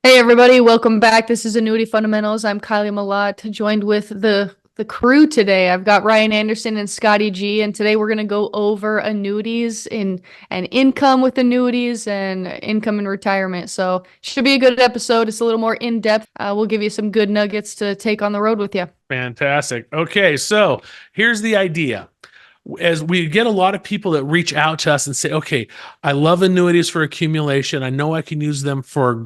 Hey everybody, welcome back. This is Annuity Fundamentals. I'm Kylie Malat, joined with the crew today. I've got Ryan Anderson and Scotty G, and today we're going to go over annuities and income with annuities and income in retirement. So should be a good episode. It's a little more in depth. We'll give you some good nuggets to take on the road with you. Fantastic. Okay, so here's the idea. As we get a lot of people that reach out to us and say, okay, I love annuities for accumulation. I know I can use them for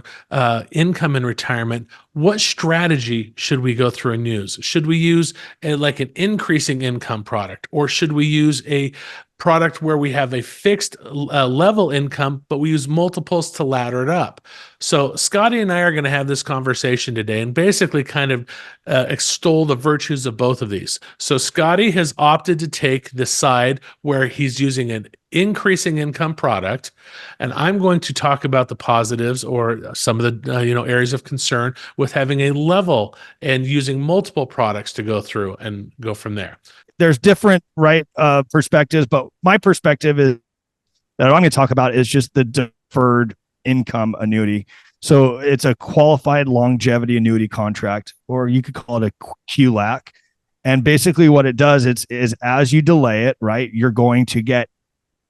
income in retirement. What strategy should we go through and use? Should we use like an increasing income product, or should we use a product where we have a fixed level income, but we use multiples to ladder it up? So Scotty and I are going to have this conversation today and basically kind of extol the virtues of both of these. So Scotty has opted to take the side where he's using an increasing income product, and I'm going to talk about the positives or some of the areas of concern with having a level and using multiple products to go through and go from there. There's different perspectives, but my perspective is that I'm going to talk about is just the deferred income annuity. So it's a qualified longevity annuity contract, or you could call it a QLAC. And basically what it does is as you delay it, right, you're going to get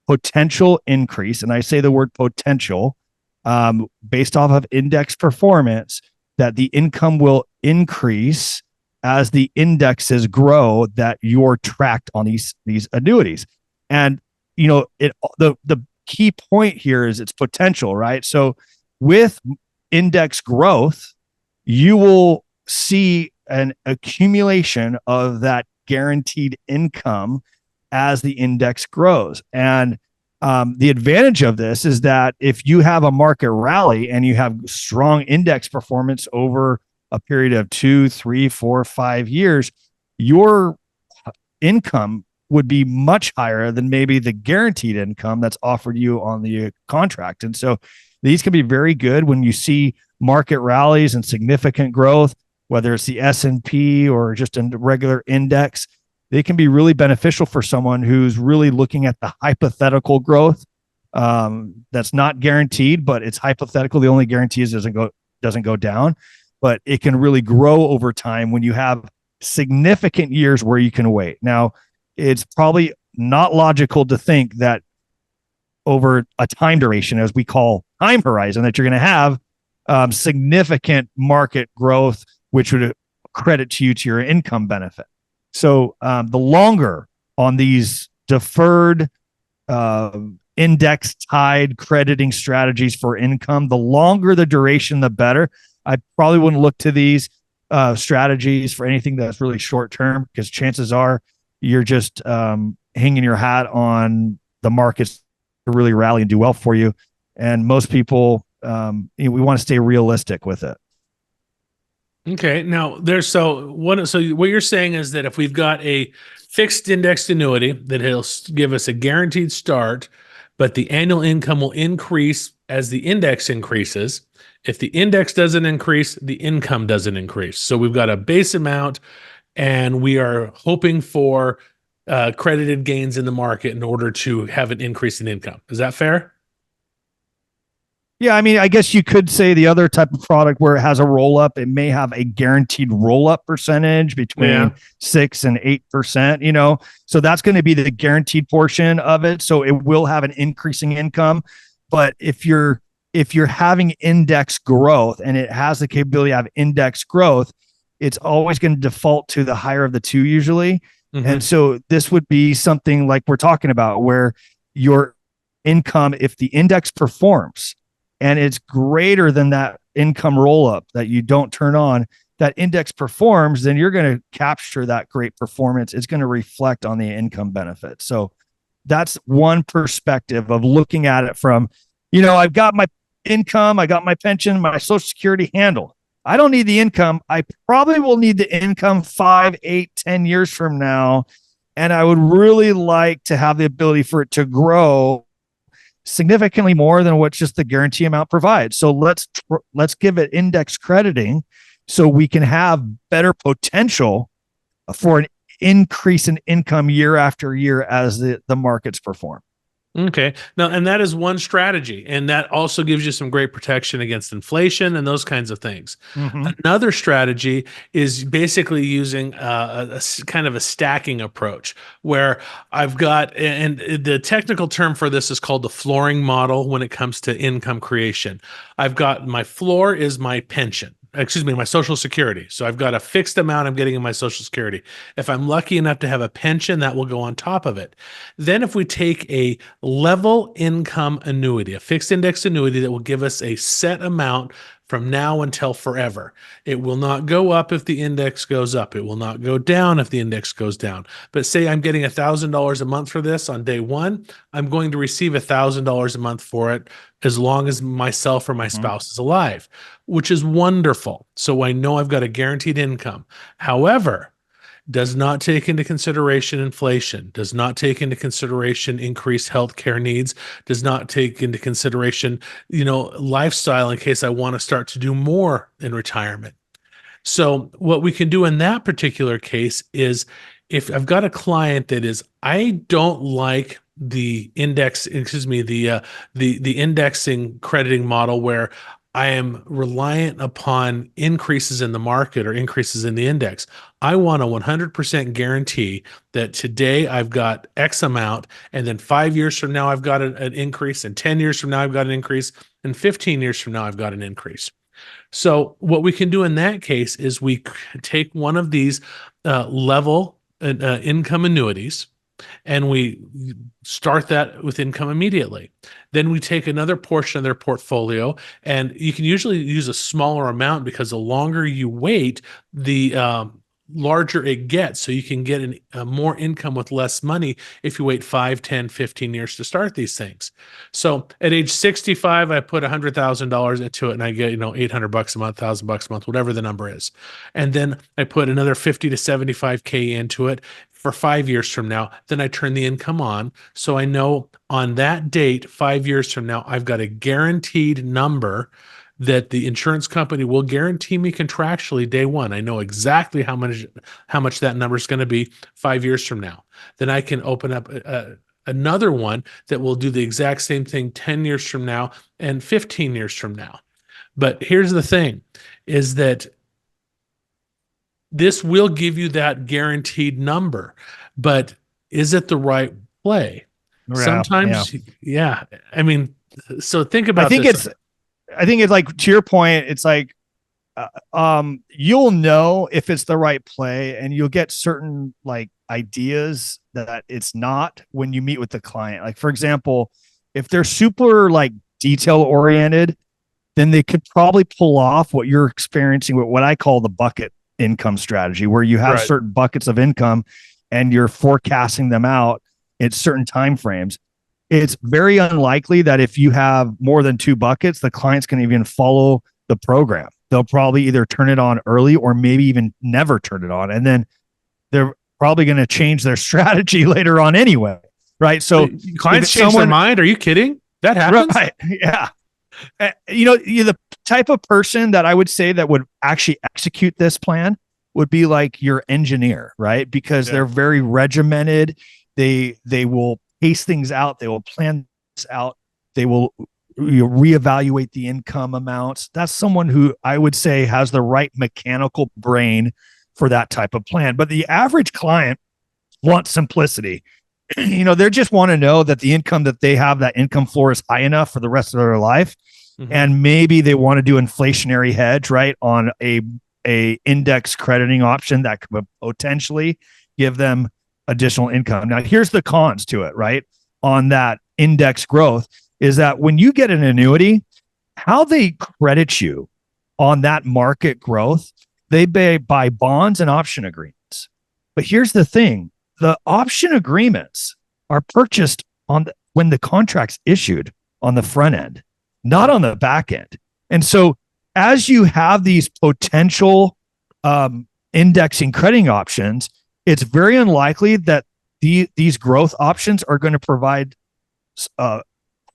potential increase. And I say the word potential based off of index performance, that the income will increase as the indexes grow that you're tracked on these annuities. And the key point here is its potential, right? So with index growth, you will see an accumulation of that guaranteed income as the index grows. And the advantage of this is that if you have a market rally and you have strong index performance over a period of 2, 3, 4, 5 years, your income would be much higher than maybe the guaranteed income that's offered you on the contract. And so these can be very good when you see market rallies and significant growth, whether it's the S&P or just a regular index. They can be really beneficial for someone who's really looking at the hypothetical growth that's not guaranteed, but it's hypothetical. The only guarantee is doesn't go down, but it can really grow over time when you have significant years where you can wait. Now, it's probably not logical to think that over a time duration, as we call time horizon, that you're going to have significant market growth, which would credit to your income benefit. So the longer on these deferred index tied crediting strategies for income, the longer the duration, the better. I probably wouldn't look to these strategies for anything that's really short term, because chances are you're just hanging your hat on the markets to really rally and do well for you. And most people, we want to stay realistic with it. Okay. Now so what you're saying is that if we've got a fixed indexed annuity that he'll give us a guaranteed start, but the annual income will increase as the index increases. If the index doesn't increase, the income doesn't increase. So we've got a base amount and we are hoping for credited gains in the market in order to have an increase in income. Is that fair? Yeah, I mean, I guess you could say the other type of product where it has a roll up, it may have a guaranteed roll up percentage between 6 and 8%, so that's going to be the guaranteed portion of it. So it will have an increasing income. But if you're having index growth and it has the capability of index growth, it's always going to default to the higher of the two usually. Mm-hmm. And so this would be something like we're talking about where your income, if the index performs, and it's greater than that income roll up that you don't turn on, that index performs, then you're going to capture that great performance. It's going to reflect on the income benefit. So that's one perspective of looking at it from, I've got my income, I got my pension, my Social Security handled. I don't need the income. I probably will need the income 5, 8, 10 years from now. And I would really like to have the ability for it to grow significantly more than what just the guarantee amount provides. So let's give it index crediting so we can have better potential for an increase in income year after year as the markets perform. Okay. Now, and that is one strategy, and that also gives you some great protection against inflation and those kinds of things. Another strategy is basically using kind of a stacking approach where I've got, and the technical term for this is called the flooring model when it comes to income creation. I've got my floor is my pension. Excuse me, my Social Security. So I've got a fixed amount I'm getting in my Social Security. If I'm lucky enough to have a pension, that will go on top of it. Then if we take a level income annuity, a fixed index annuity that will give us a set amount from now until forever. It will not go up if the index goes up. It will not go down if the index goes down. But say I'm getting $1,000 a month for this on day one, I'm going to receive $1,000 a month for it as long as myself or my spouse is alive, which is wonderful. So I know I've got a guaranteed income. However, does not take into consideration inflation, does not take into consideration increased healthcare needs, does not take into consideration, lifestyle in case I want to start to do more in retirement. So what we can do in that particular case is if I've got a client that is, I don't like the indexing crediting model where I am reliant upon increases in the market or increases in the index. I want a 100% guarantee that today I've got X amount, and then 5 years from now I've got an increase, and 10 years from now I've got an increase, and 15 years from now I've got an increase. So what we can do in that case is we take one of these level income annuities, and we start that with income immediately. Then we take another portion of their portfolio, and you can usually use a smaller amount because the longer you wait, the larger it gets. So you can get more income with less money if you wait 5, 10, 15 years to start these things. So at age 65, I put $100,000 into it and I get, $800 a month, $1,000 a month, whatever the number is. And then I put another 50 to 75K into it for 5 years from now. Then I turn the income on. So I know on that date, 5 years from now, I've got a guaranteed number that the insurance company will guarantee me contractually day one. I know exactly how much that number is going to be 5 years from now. Then I can open up another one that will do the exact same thing 10 years from now and 15 years from now. But here's the thing, is that this will give you that guaranteed number, but is it the right play? Yeah, Sometimes, yeah. I mean, so think about I think it's like, to your point, it's like, you'll know if it's the right play, and you'll get certain like ideas that it's not when you meet with the client. Like, for example, if they're super like detail oriented, then they could probably pull off what you're experiencing with what I call the bucket income strategy, where you have certain buckets of income and you're forecasting them out at certain time frames. It's very unlikely that if you have more than 2 buckets, the client's can even follow the program. They'll probably either turn it on early or maybe even never turn it on. And then they're probably going to change their strategy later on anyway. Right. So clients change their mind. Are you kidding? That happens. Right. Yeah. You're the type of person that I would say that would actually execute this plan would be like your engineer, right? Because they're very regimented. They will pace things out. They will plan this out. They will reevaluate the income amounts. That's someone who I would say has the right mechanical brain for that type of plan. But the average client wants simplicity. They just want to know that the income that they have, that income floor is high enough for the rest of their life. Mm-hmm. And maybe they want to do inflationary hedge, right, on a index crediting option that could potentially give them additional income. Now, here's the cons to it, right? On that index growth is that when you get an annuity, how they credit you on that market growth, they buy bonds and option agreements. But here's the thing. The option agreements are purchased when the contract's issued on the front end, not on the back end. And so as you have these potential indexing crediting options, it's very unlikely that these growth options are going to provide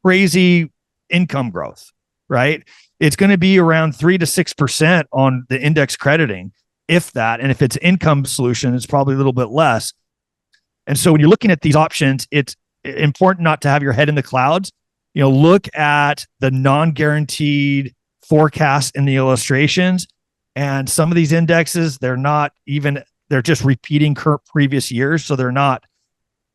crazy income growth, right? It's going to be around 3 to 6% on the index crediting, if that. And if it's income solution, it's probably a little bit less. And so when you're looking at these options, it's important not to have your head in the clouds. Look at the non-guaranteed forecast in the illustrations, and some of these indexes, they're just repeating current previous years. So they're not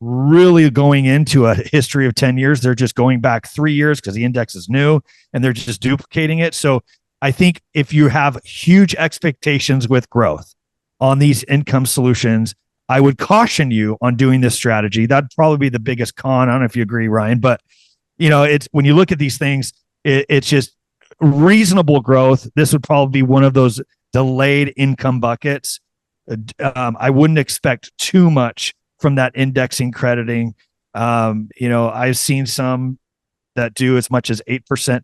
really going into a history of 10 years. They're just going back 3 years because the index is new and they're just duplicating it. So I think if you have huge expectations with growth on these income solutions, I would caution you on doing this strategy. That'd probably be the biggest con. I don't know if you agree, Ryan, but it's when you look at these things, it's just reasonable growth. This would probably be one of those delayed income buckets. I wouldn't expect too much from that indexing crediting. I've seen some that do as much as 8%.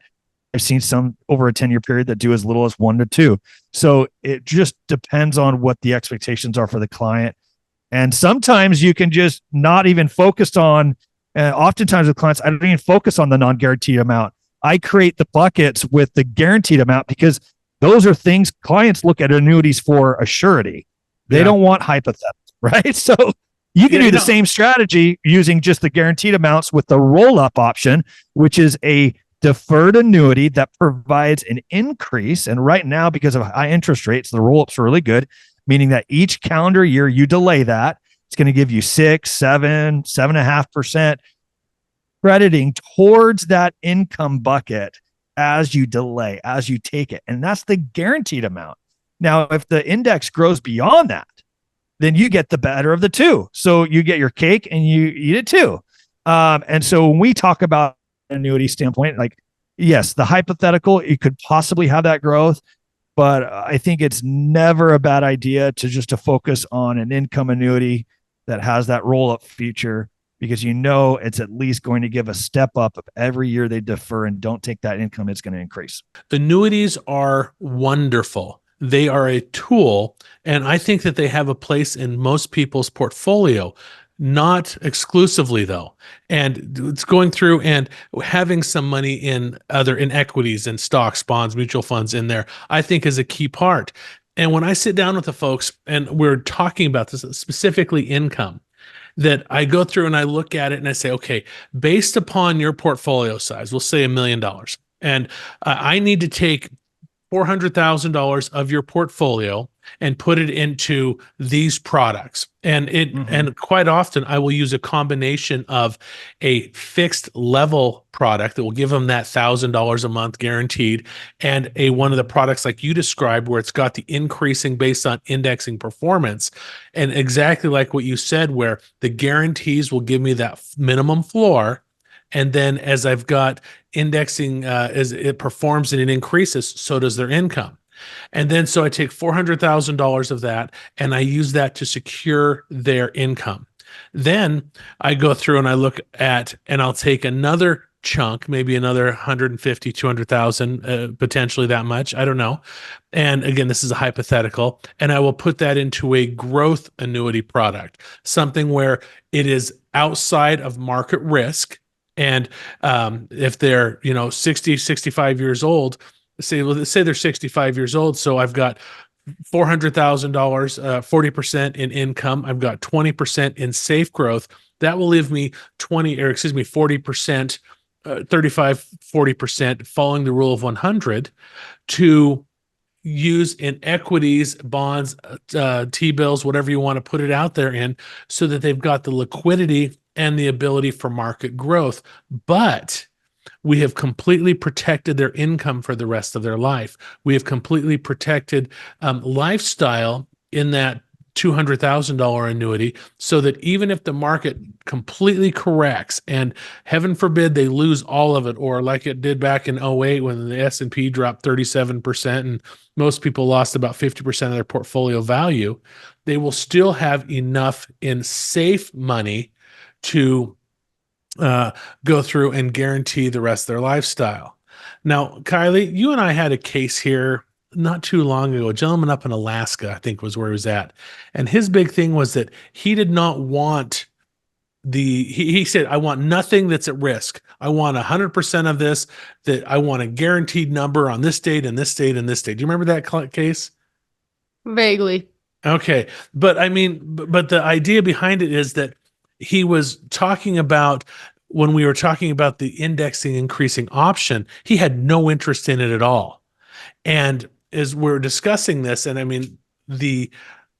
I've seen some over a 10-year period that do as little as 1 to 2. So it just depends on what the expectations are for the client. And sometimes you can just not even focus on, oftentimes with clients, I don't even focus on the non-guaranteed amount. I create the buckets with the guaranteed amount because those are things clients look at annuities for a surety. They don't want hypothetical, right? So you can do the same strategy using just the guaranteed amounts with the roll-up option, which is a deferred annuity that provides an increase. And right now, because of high interest rates, the roll-ups are really good, meaning that each calendar year you delay that, it's going to give you 6, 7, 7.5% crediting towards that income bucket as you delay, as you take it. And that's the guaranteed amount. Now, if the index grows beyond that, then you get the better of the two. So you get your cake and you eat it too. And so when we talk about annuity standpoint, like, yes, the hypothetical, you could possibly have that growth, but I think it's never a bad idea to focus on an income annuity that has that roll-up feature, because it's at least going to give a step up of every year they defer and don't take that income, it's going to increase. Annuities are wonderful. They are a tool, and I think that they have a place in most people's portfolio, not exclusively though. And it's going through and having some money in equities and stocks, bonds, mutual funds in there, I think is a key part. And when I sit down with the folks and we're talking about this, specifically income, that I go through and I look at it and I say, okay, based upon your portfolio size, we'll say $1 million, and I need to take $400,000 of your portfolio and put it into these products. And and quite often I will use a combination of a fixed level product that will give them that $1,000 a month guaranteed, and one of the products like you described where it's got the increasing based on indexing performance. And exactly like what you said, where the guarantees will give me that minimum floor. And then as I've got indexing, as it performs and it increases, so does their income. And then so I take $400,000 of that and I use that to secure their income. Then I go through and I look at, and I'll take another chunk, maybe another 150, 200,000, potentially that much. I don't know. And again, this is a hypothetical, and I will put that into a growth annuity product, something where it is outside of market risk. And if they're 60, 65 years old, let's say they're 65 years old, so I've got $400,000, 40% in income, I've got 20% in safe growth. That will leave me 40%, 35, 40%, following the rule of 100, to use in equities, bonds, T-bills, whatever you want to put it out there in, so that they've got the liquidity and the ability for market growth. But we have completely protected their income for the rest of their life. We have completely protected lifestyle in that $200,000 annuity, so that even if the market completely corrects, and heaven forbid they lose all of it, or like it did back in 2008 when the S&P dropped 37% and most people lost about 50% of their portfolio value, they will still have enough in safe money to go through and guarantee the rest of their lifestyle. Now, Kylie, you and I had a case here not too long ago. A gentleman up in Alaska, I think, was where he was at. And his big thing was that he did not want he said, I want nothing that's at risk. I want 100% of this, that I want a guaranteed number on this date and this date and this date. Do you remember that case? Vaguely. Okay. But I mean, but the idea behind it is that he was talking about, when we were talking about the indexing increasing option, he had no interest in it at all. And as we're discussing this, and I mean,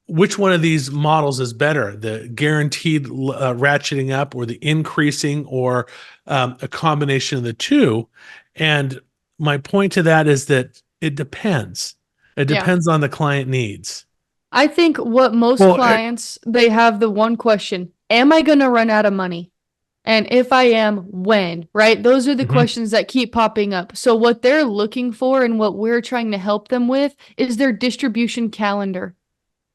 which one of these models is better, the guaranteed ratcheting up or the increasing, or a combination of the two? And my point to that is that it depends. It Yeah. depends on the client needs. I think what most clients, they have the one question, am I going to run out of money? And if I am, when, right? Those are the questions that keep popping up. So what they're looking for and what we're trying to help them with is their distribution calendar,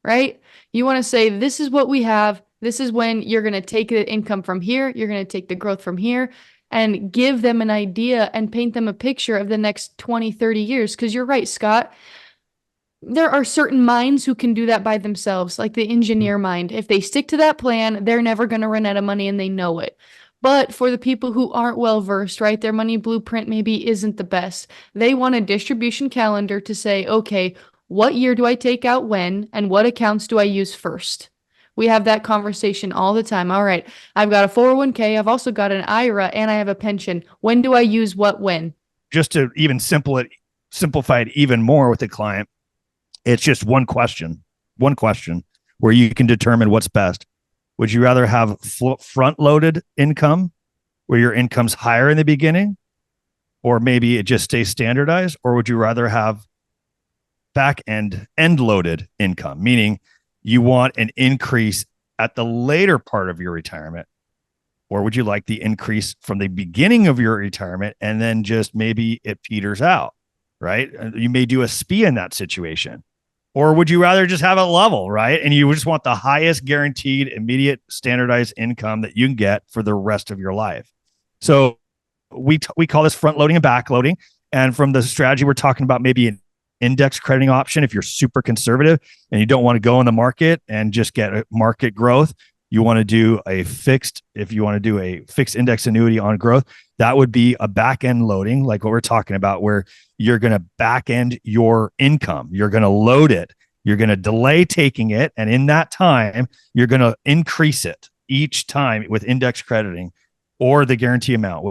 right? You want to say, this is what we have. This is when you're going to take the income from here. You're going to take the growth from here, and give them an idea and paint them a picture of the next 20, 30 years. Because you're right, Scott. There are certain minds who can do that by themselves, like the engineer mind. If they stick to that plan, they're never going to run out of money, and they know it. But for the people who aren't well versed, right, their money blueprint maybe isn't the best. They want a distribution calendar to say, okay, what year do I take out when, and what accounts do I use first? We have that conversation all the time. All right, I've got a 401k, I've also got an IRA, and I have a pension. When do I use what when? Just to even simplify it even more with the client, it's just one question where you can determine what's best. Would you rather have front-loaded income where your income's higher in the beginning, or maybe it just stays standardized? Or would you rather have end-loaded income, meaning you want an increase at the later part of your retirement? Or would you like the increase from the beginning of your retirement and then just maybe it peters out, right? You may do a SPIA in that situation. Or would you rather just have it level, right? And you just want the highest guaranteed immediate standardized income that you can get for the rest of your life. So we call this front loading and back loading. And from the strategy, we're talking about maybe an index crediting option. If you're super conservative and you don't want to go in the market and just get market growth, you want to do a fixed, if you want to do a fixed index annuity on growth, that would be a back end loading, like what we're talking about, where you're going to back end your income. You're going to load it. You're going to delay taking it. And in that time, you're going to increase it each time with index crediting or the guarantee amount,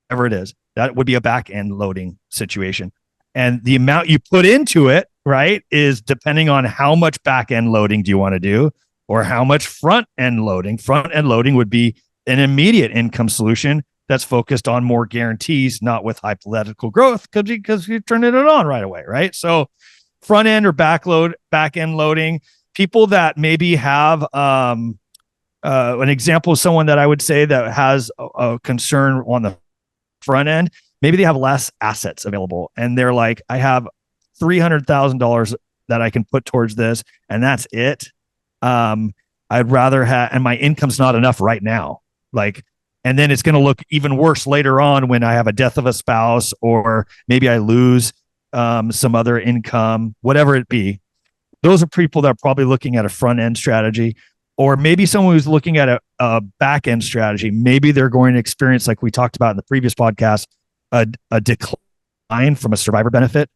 whatever it is. That would be a back end loading situation. And the amount you put into it, right, is depending on how much back end loading do you want to do, or how much front end loading. Front end loading would be an immediate income solution that's focused on more guarantees, not with hypothetical growth, because you're turning it on right away, right? So front end or back end loading, people that maybe have an example of someone that I would say that has a concern on the front end, maybe they have less assets available and they're like, I have $300,000 that I can put towards this and that's it. I'd rather have, and my income's not enough right now. And then it's going to look even worse later on when I have a death of a spouse, or maybe I lose some other income, whatever it be. Those are people that are probably looking at a front end strategy, or maybe someone who's looking at a back end strategy. Maybe they're going to experience, like we talked about in the previous podcast, a decline from a survivor benefit.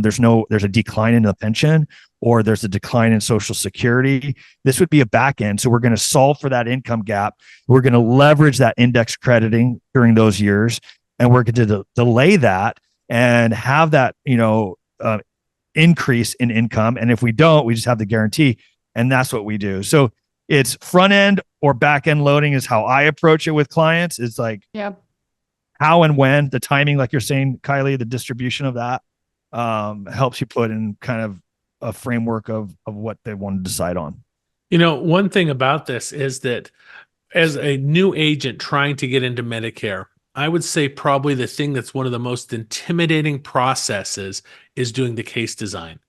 There's a decline in the pension, or there's a decline in Social Security. This would be a back end. So we're going to solve for that income gap. We're going to leverage that index crediting during those years, and we're going to delay that and have that, increase in income. And if we don't, we just have the guarantee, and that's what we do. So it's front end or back end loading is how I approach it with clients. It's like, how and when, the timing, like you're saying, Kylie, the distribution of that helps you put in kind of a framework of what they want to decide on. One thing about this is that as a new agent trying to get into Medicare, I would say probably the thing that's one of the most intimidating processes is doing the case design.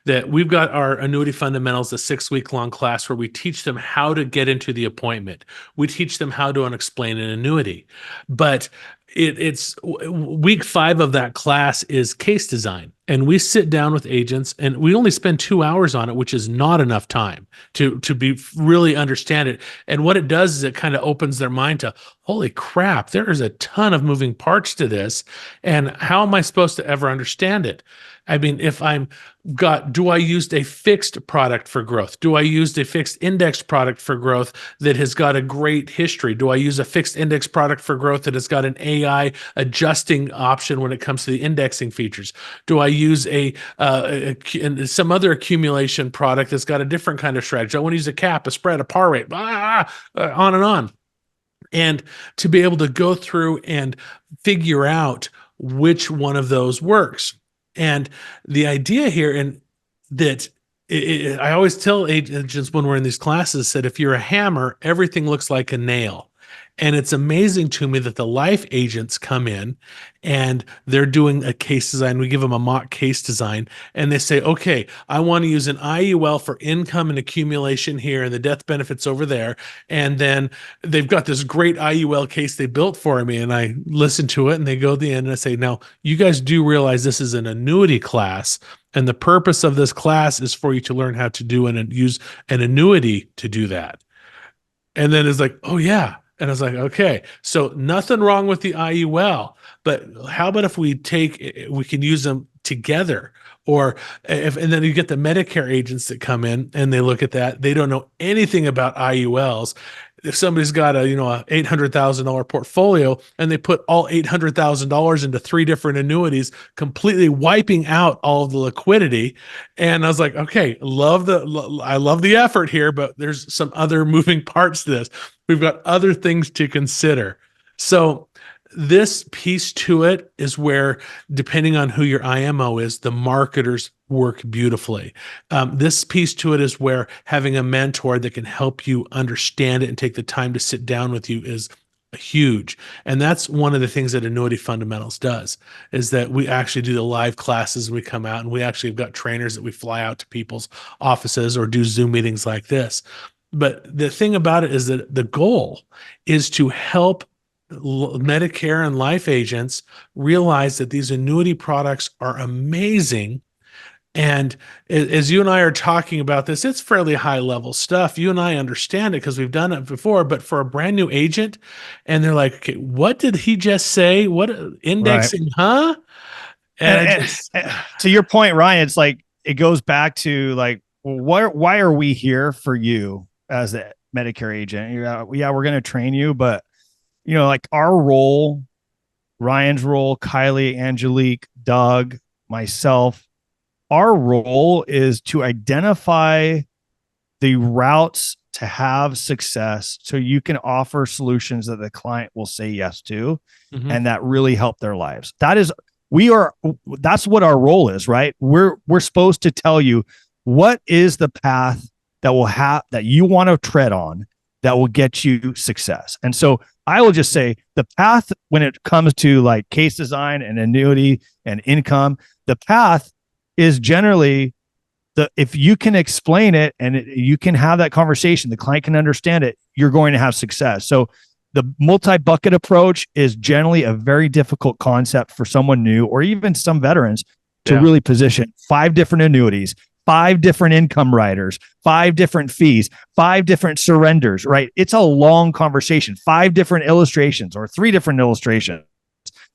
That we've got our Annuity Fundamentals, a 6-week-long class where we teach them how to get into the appointment. We teach them how to explain an annuity. But it's week 5 of that class is case design, and we sit down with agents, and we only spend 2 hours on it, which is not enough time to be really understand it. And what it does is it kind of opens their mind to, holy crap, there is a ton of moving parts to this, and how am I supposed to ever understand it? I mean, if do I use a fixed product for growth? Do I use a fixed index product for growth that has got a great history? Do I use a fixed index product for growth that has got an AI adjusting option when it comes to the indexing features? Do I use some other accumulation product that's got a different kind of strategy? I want to use a cap, a spread, a par rate, on and on. And to be able to go through and figure out which one of those works. And the idea here, and that I always tell agents when we're in these classes, that if you're a hammer, everything looks like a nail. And it's amazing to me that the life agents come in and they're doing a case design. We give them a mock case design, and they say, okay, I want to use an IUL for income and accumulation here and the death benefits over there. And then they've got this great IUL case they built for me, and I listen to it, and they go to the end and I say, now you guys do realize this is an annuity class, and the purpose of this class is for you to learn how to do and use an annuity to do that. And then it's like, oh yeah. And I was like, okay, so nothing wrong with the IUL, but how about if we can use them together? Or and then you get the Medicare agents that come in and they look at that. They don't know anything about IULs. If somebody's got a $800,000 portfolio and they put all $800,000 into 3 different annuities, completely wiping out all of the liquidity. And I was like, okay, I love the effort here, but there's some other moving parts to this. We've got other things to consider. So this piece to it is where, depending on who your IMO is, the marketers work beautifully. This piece to it is where having a mentor that can help you understand it and take the time to sit down with you is huge. And that's one of the things that Annuity Fundamentals does, is that we actually do the live classes. We come out and we actually have got trainers that we fly out to people's offices or do Zoom meetings like this. But the thing about it is that the goal is to help Medicare and life agents realize that these annuity products are amazing. And as you and I are talking about this, it's fairly high level stuff. You and I understand it because we've done it before, but for a brand new agent, and they're like, okay, what did he just say? What indexing, right? Huh? And to your point, Ryan, it's like, it goes back to like, why are we here for you as a Medicare agent? Yeah, we're going to train you, but like our role, Ryan's role, Kylie, Angelique, Doug, myself, our role is to identify the routes to have success so you can offer solutions that the client will say yes to, and that really help their lives. That's what our role is, right? We're supposed to tell you what is the path that you want to tread on that will get you success. And so I will just say the path when it comes to like case design and annuity and income, the path is generally if you can explain it and you can have that conversation, the client can understand it, you're going to have success. So the multi-bucket approach is generally a very difficult concept for someone new or even some veterans to really position 5 different annuities, 5 different income riders, 5 different fees, 5 different surrenders, right? It's a long conversation, 5 different illustrations or 3 different illustrations.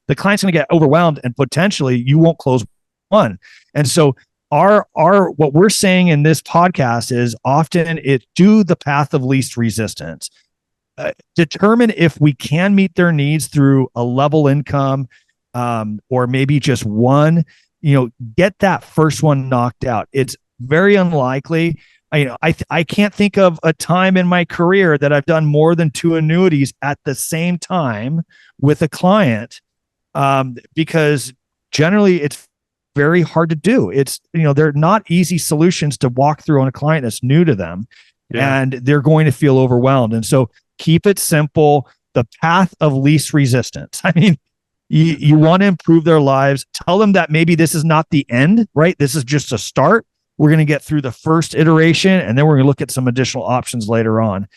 The client's going to get overwhelmed and potentially you won't close one. And so what we're saying in this podcast is often do the path of least resistance. Determine if we can meet their needs through a level income or maybe just one. Get that first one knocked out. It's very unlikely. I can't think of a time in my career that I've done more than 2 annuities at the same time with a client, because generally it's very hard to do. It's, they're not easy solutions to walk through on a client that's new to them, and they're going to feel overwhelmed. And so keep it simple, the path of least resistance. I mean, you want to improve their lives. Tell them that maybe this is not the end, right? This is just a start. We're going to get through the first iteration, and then we're going to look at some additional options later on.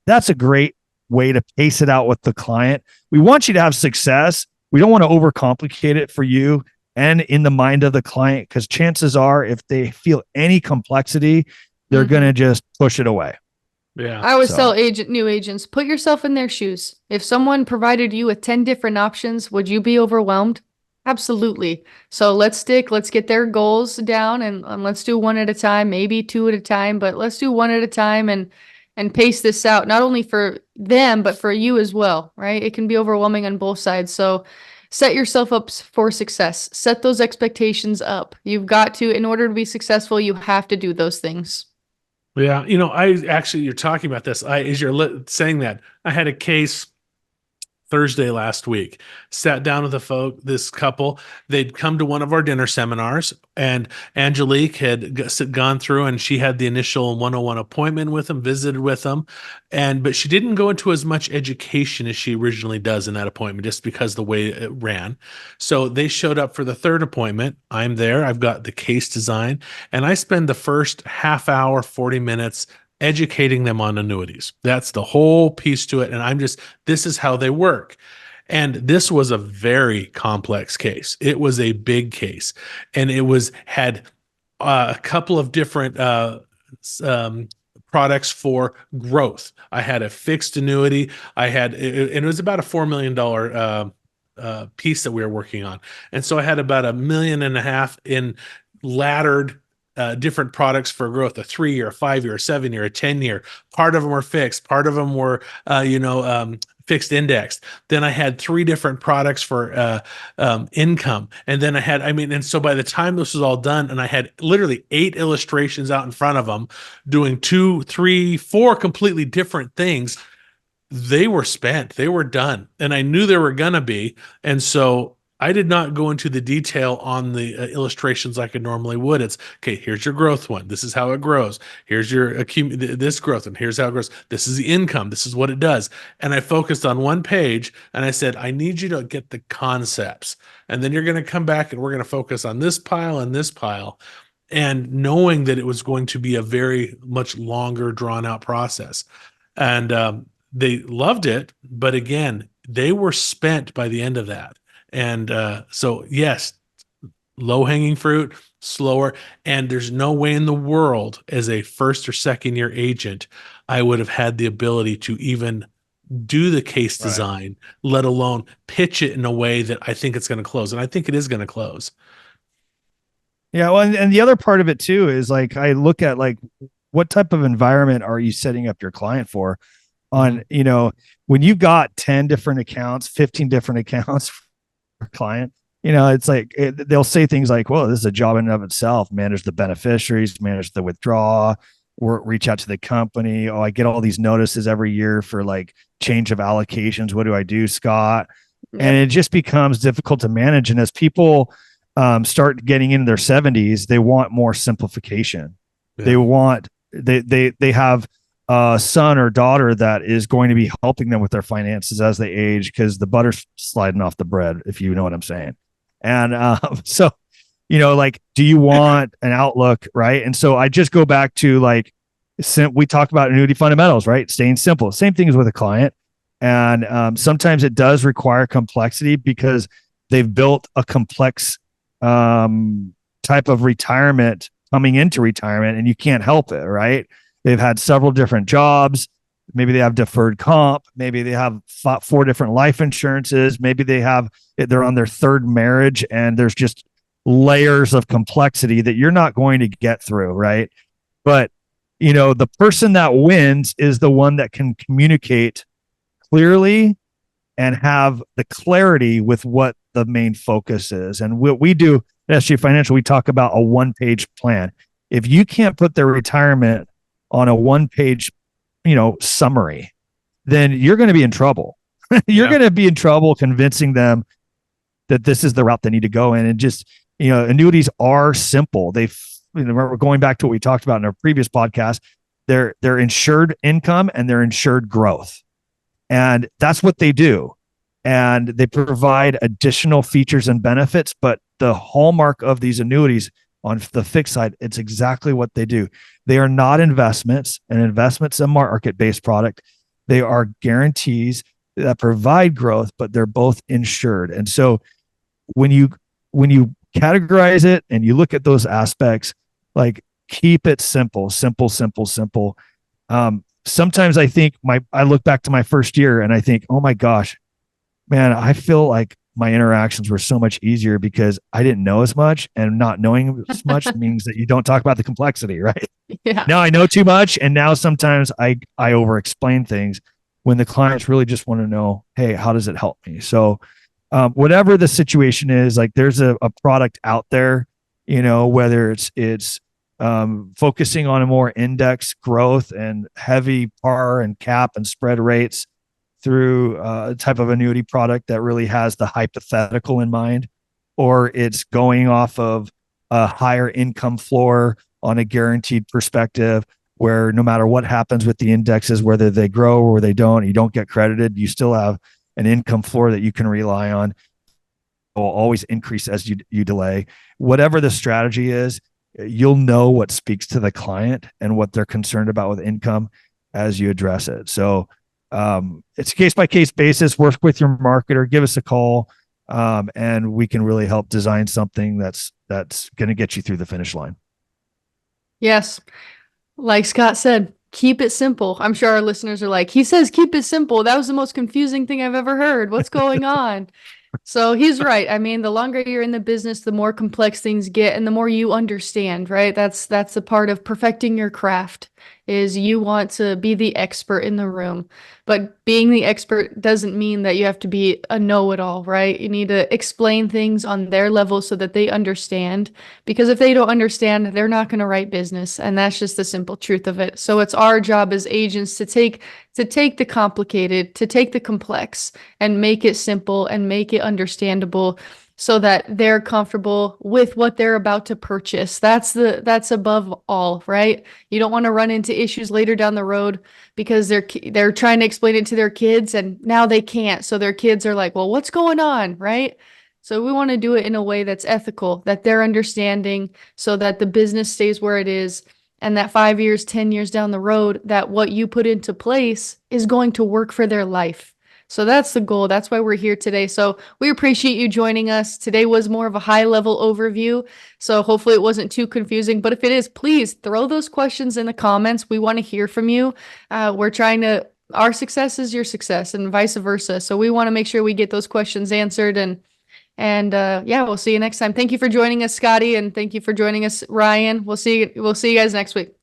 That's a great way to pace it out with the client. We want you to have success. We don't want to overcomplicate it for you and in the mind of the client, because chances are if they feel any complexity, they're going to just push it away. Yeah. I always tell new agents, put yourself in their shoes. If someone provided you with 10 different options, would you be overwhelmed? Absolutely. So let's get their goals down and let's do one at a time, maybe two at a time, but let's do one at a time and pace this out, not only for them, but for you as well, right? It can be overwhelming on both sides. So set yourself up for success. Set those expectations up. You've got to, in order to be successful, you have to do those things. Yeah. You're talking about this. As you're saying that, I had a case Thursday last week, sat down with this couple. They'd come to one of our dinner seminars, and Angelique had gone through, and she had the initial 101 appointment with them, visited with them. But she didn't go into as much education as she originally does in that appointment, just because the way it ran. So they showed up for the third appointment. I'm there. I've got the case design, and I spend the first half hour, 40 minutes educating them on annuities. That's the whole piece to it. And this is how they work. And this was a very complex case. It was a big case, and it had a couple of different products for growth. I had a fixed annuity. And it was about a $4 million piece that we were working on. And so I had about $1.5 million in laddered different products for growth, a 3-year, a 5-year, a 7-year, a 10-year. Part of them were fixed. Part of them were, fixed indexed. Then I had 3 different products for income. And then and so by the time this was all done, and I had literally 8 illustrations out in front of them doing 2, 3, 4 completely different things, they were spent. They were done. And I knew they were going to be. And so I did not go into the detail on the illustrations like I normally would. It's, okay, here's your growth one. This is how it grows. Here's your this growth, and here's how it grows. This is the income. This is what it does. And I focused on one page, and I said, I need you to get the concepts. And then you're going to come back, and we're going to focus on this pile and this pile. And knowing that it was going to be a very much longer, drawn-out process. And they loved it, but again, they were spent by the end of that. And so, yes, low-hanging fruit, slower. And there's no way in the world as a first or second year agent, I would have had the ability to even do the case design, let alone pitch it in a way that I think it's going to close. And I think it is going to close. Yeah. Well, and the other part of it too is like, I look at like, what type of environment are you setting up your client for? On, when you've got 10 different accounts, 15 different accounts client, it's like they'll say things like, well, this is a job in and of itself. Manage the beneficiaries, manage the withdrawal, or reach out to the company. Oh, I get all these notices every year for like change of allocations. What do I do, Scott? Yep. And it just becomes difficult to manage. And as people start getting into their 70s, they want more simplification. Yeah. They have a son or daughter that is going to be helping them with their finances as they age, because the butter's sliding off the bread, if you know what I'm saying. And so, like, do you want an outlook, right? And so I just go back to like, we talk about annuity fundamentals, right? Staying simple. Same thing as with a client. And sometimes it does require complexity because they've built a complex type of retirement coming into retirement, and you can't help it, right? They've had several different jobs. Maybe they have deferred comp. Maybe they have 4 different life insurances. Maybe they're on their 3rd marriage, and there's just layers of complexity that you're not going to get through, right? But, the person that wins is the one that can communicate clearly and have the clarity with what the main focus is. And what we do at SG Financial, we talk about a 1-page plan. If you can't put their retirement on a 1-page, summary, then you're going to be in trouble. You're going to be in trouble convincing them that this is the route they need to go in. And just, annuities are simple. Remember, going back to what we talked about in our previous podcast, they're insured income and they're insured growth. And that's what they do. And they provide additional features and benefits. But the hallmark of these annuities on the fixed side, it's exactly what they do. They are not investments, and investments a market-based product. They are guarantees that provide growth, but they're both insured. And so when you categorize it and you look at those aspects, like keep it simple. Sometimes I think I look back to my first year and I think, oh my gosh, man, I feel like my interactions were so much easier because I didn't know as much, and not knowing as much means that you don't talk about the complexity, right? Yeah. Now I know too much. And now sometimes I over explain things when the clients really just want to know, hey, how does it help me? So whatever the situation is, like there's a product out there, whether it's focusing on a more index growth and heavy par and cap and spread rates through a type of annuity product that really has the hypothetical in mind, or it's going off of a higher income floor on a guaranteed perspective where no matter what happens with the indexes, whether they grow or they don't, you don't get credited, you still have an income floor that you can rely on. It will always increase as you delay. Whatever the strategy is, you'll know what speaks to the client and what they're concerned about with income as you address it. So it's a case-by-case basis. Work with your marketer, give us a call, and we can really help design something that's going to get you through the finish line. Yes. Like Scott said, keep it simple. I'm sure our listeners are like, he says, keep it simple. That was the most confusing thing I've ever heard. What's going on? So he's right. I mean, the longer you're in the business, the more complex things get and the more you understand, right? That's a part of perfecting your craft, is you want to be the expert in the room. But being the expert doesn't mean that you have to be a know-it-all, right? You need to explain things on their level so that they understand. Because if they don't understand, they're not going to write business. And that's just the simple truth of it. So it's our job as agents to take the complicated, to take the complex and make it simple and make it understandable so that they're comfortable with what they're about to purchase. That's above all, right? You don't want to run into issues later down the road because they're trying to explain it to their kids and now they can't. So their kids are like, well, what's going on, right? So we want to do it in a way that's ethical, that they're understanding, so that the business stays where it is, and that 5 years, 10 years down the road, that what you put into place is going to work for their life. So that's the goal. That's why we're here today. So we appreciate you joining us. Today was more of a high level overview. So hopefully it wasn't too confusing, but if it is, please throw those questions in the comments. We want to hear from you. Our success is your success and vice versa. So we want to make sure we get those questions answered, and we'll see you next time. Thank you for joining us, Scotty. And thank you for joining us, Ryan. We'll see you guys next week.